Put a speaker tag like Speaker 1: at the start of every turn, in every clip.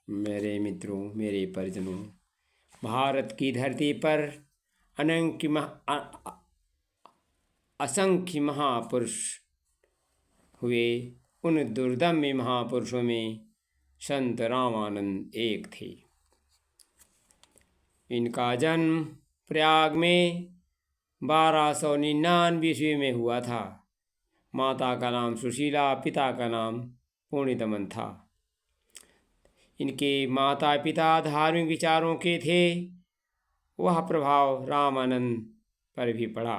Speaker 1: मेरे मित्रों, मेरे परिजनों, भारत की धरती पर असंख्य महापुरुष हुए। उन दुर्दम्य महापुरुषों में संत रामानंद एक थे। इनका जन्म प्रयाग में 1299 ईस्वी में हुआ था। माता का नाम सुशीला, पिता का नाम पुण्यदमन था। इनके माता पिता धार्मिक विचारों के थे। वह प्रभाव रामानंद पर भी पड़ा।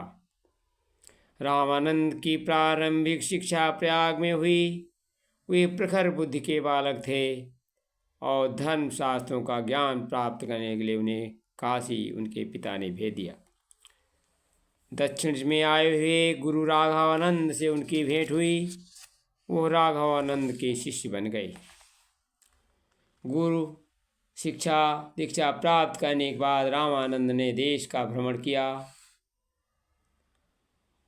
Speaker 1: रामानंद की प्रारंभिक शिक्षा प्रयाग में हुई। वे प्रखर बुद्धि के बालक थे और धर्म शास्त्रों का ज्ञान प्राप्त करने के लिए उन्हें काशी उनके पिता ने भेज दिया। दक्षिण में आए हुए गुरु राघवानंद से उनकी भेंट हुई। वो राघवानंद के शिष्य बन गए। गुरु शिक्षा दीक्षा प्राप्त करने के बाद रामानंद ने देश का भ्रमण किया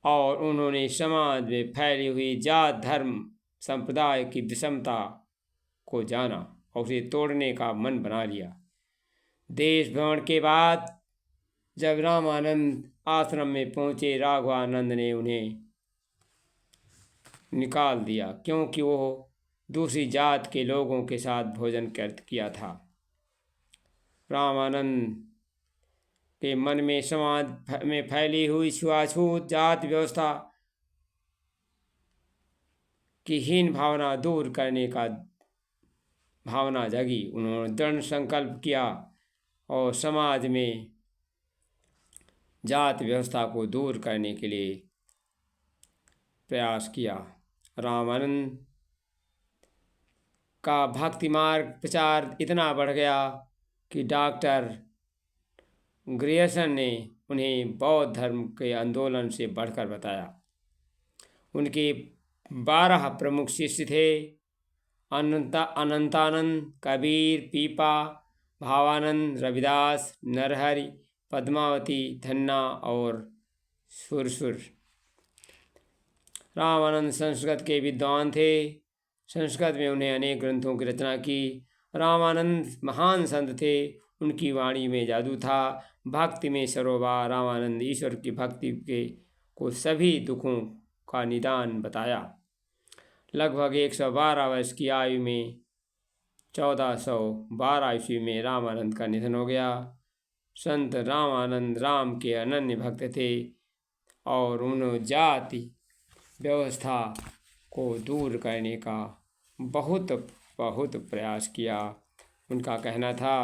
Speaker 1: और उन्होंने समाज में फैली हुई जात धर्म संप्रदाय की विषमता को जाना और उसे तोड़ने का मन बना लिया। देश भ्रमण के बाद जब रामानंद आश्रम में पहुँचे, राघवानंद ने उन्हें निकाल दिया, क्योंकि वो दूसरी जात के लोगों के साथ भोजन किया था। रामानंद के मन में समाज में फैली हुई छुआछूत जात व्यवस्था की हीन भावना दूर करने का भावना जगी। उन्होंने दृढ़ संकल्प किया और समाज में जात व्यवस्था को दूर करने के लिए प्रयास किया। रामानंद का भक्ति मार्ग प्रचार इतना बढ़ गया कि डॉक्टर ग्रियर्सन ने उन्हें बौद्ध धर्म के आंदोलन से बढ़कर बताया। उनके 12 प्रमुख शिष्य थे: अनंतानंद, कबीर, पीपा, भावानंद, रविदास, नरहरि, पद्मावती, धन्ना और सुरसुर। रामानंद संस्कृत के विद्वान थे। संस्कृत में उन्हें अनेक ग्रंथों की रचना की। रामानंद महान संत थे। उनकी वाणी में जादू था। भक्ति में सरोवर रामानंद ईश्वर की भक्ति को सभी दुखों का निदान बताया। लगभग 112 वर्ष की आयु में 1412 ईस्वी में रामानंद का निधन हो गया। संत रामानंद राम के अनन्य भक्त थे और उन्होंने जाति व्यवस्था को दूर करने का बहुत प्रयास किया। उनका कहना था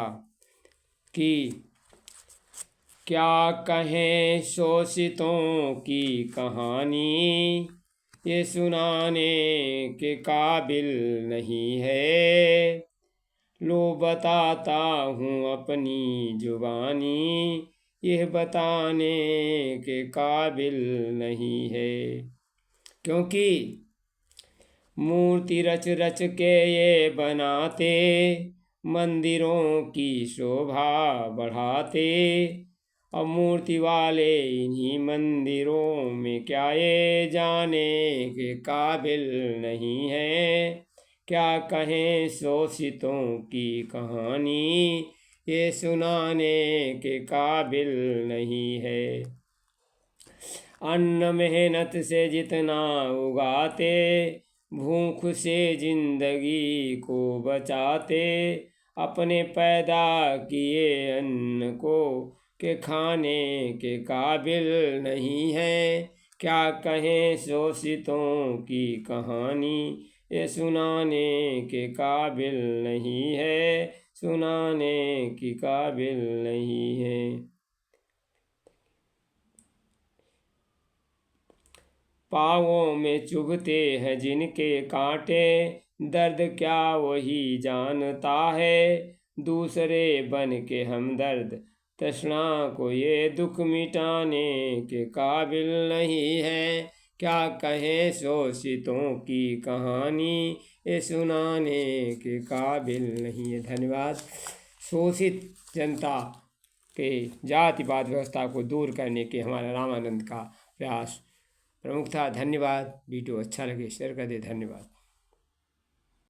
Speaker 1: कि क्या कहें शोषितों की कहानी, ये सुनाने के काबिल नहीं है। लो बताता हूँ अपनी जुबानी, यह बताने के काबिल नहीं है। क्योंकि मूर्ति रच रच के ये बनाते, मंदिरों की शोभा बढ़ाते। अब मूर्ति वाले इन्हीं मंदिरों में क्या ये जाने के काबिल नहीं है। क्या कहें शोषितों की कहानी, ये सुनाने के काबिल नहीं है। अन्न मेहनत से जितना उगाते, भूख से जिंदगी को बचाते। अपने पैदा किए अन्न को के खाने के काबिल नहीं है। क्या कहें शोषितों की कहानी, ये सुनाने के काबिल नहीं है। सुनाने की काबिल नहीं है। पाँवों में चुभते हैं जिनके कांटे, दर्द क्या वही जानता है। दूसरे बन के हमदर्द तृष्णा को ये दुख मिटाने के काबिल नहीं है। क्या कहें शोषितों की कहानी, ये सुनाने के काबिल नहीं है। धन्यवाद। शोषित जनता के जातिवाद व्यवस्था को दूर करने के हमारा रामानंद का प्रयास प्रमुख था। धन्यवाद। वीडियो अच्छा लगे शेयर कर दे। धन्यवाद।